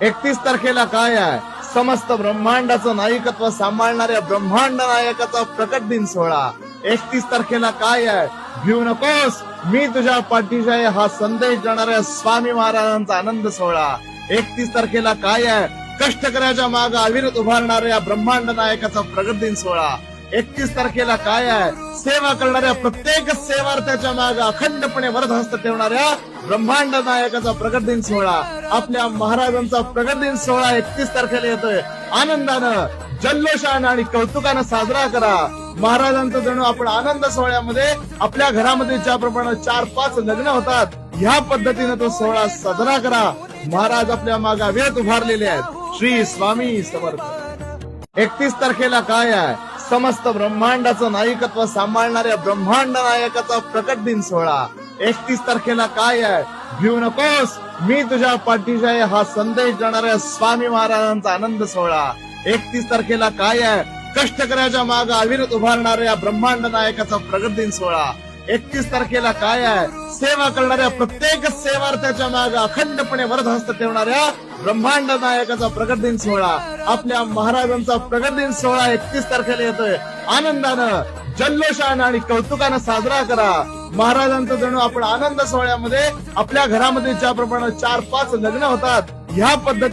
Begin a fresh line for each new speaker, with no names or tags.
31 तारखेला काय आहे? समस्त ब्रह्मांडाचं नायकत्व सांभाळणाऱ्या ब्रह्मांड नायकाचा प्रकट दिन सोहळा. 31 तारखेला काय आहे? भिऊ नकोस, मी तुझ्या पाठीशी आहे हा संदेश देणाऱ्या स्वामी महाराजांचा आनंद सोहळा. 31 तारखेला काय आहे? कष्टकऱ्याच्या माग अविरत उभारणाऱ्या ब्रह्मांड नायकाचा प्रगट दिन सोहळा. 31 तारखेला काय आहे? सेवा करणाऱ्या प्रत्येक सेवार्थ्याच्या माग अखंडपणे वरदहस्त ठेवणाऱ्या ब्रह्मांड नायकाचा प्रगट दिन सोहळा. आपल्या महाराजांचा प्रगट दिन सोहळा 31 तारखेला येतोय. आनंदानं, जल्लोषानं आणि कौतुकानं साजरा करा. महाराजांचा जणू आपण आनंद सोहळ्यामध्ये आपल्या घरामध्ये ज्याप्रमाणे 4-5 लग्न होतात, ह्या पद्धतीनं तो सोहळा साजरा करा. महाराज आपल्या मागा वेळेत उभारलेले आहेत. श्री स्वामी समर्थ. 31 तारखेला काय आहे? समस्त ब्रह्मांडाचं नायकत्व सांभाळणाऱ्या ब्रह्मांड नायकाचा प्रकट दिन सोहळा. 31 तारखेला काय आहे? भिऊ नकोस, मी तुझ्या पाठीशी आहे हा संदेश देणाऱ्या स्वामी महाराजांचा आनंद सोहळा. 31 तारखेला काय आहे? कष्टकऱ्याच्या माग अविरत उभारणाऱ्या ब्रह्मांड नायकाचा प्रगट दिन सोहळा. 31 तारखेला काय आहे? सेवा करणाऱ्या प्रत्येक सेवार्थ्याच्या माग अखंडपणे वरदहस्त ठेवणाऱ्या ब्रह्मांड नायकाचा प्रगट दिन सोहळा. आपल्या महाराजांचा प्रगट दिन सोहळा 31 तारखेला येतोय. आनंदानं, जल्लोषानं आणि कौतुकानं साजरा करा. महाराजांचा जणू आपण आनंद सोहळ्यामध्ये आपल्या घरामध्ये ज्याप्रमाणे 4-5 लग्न होतात, ह्या पद्धती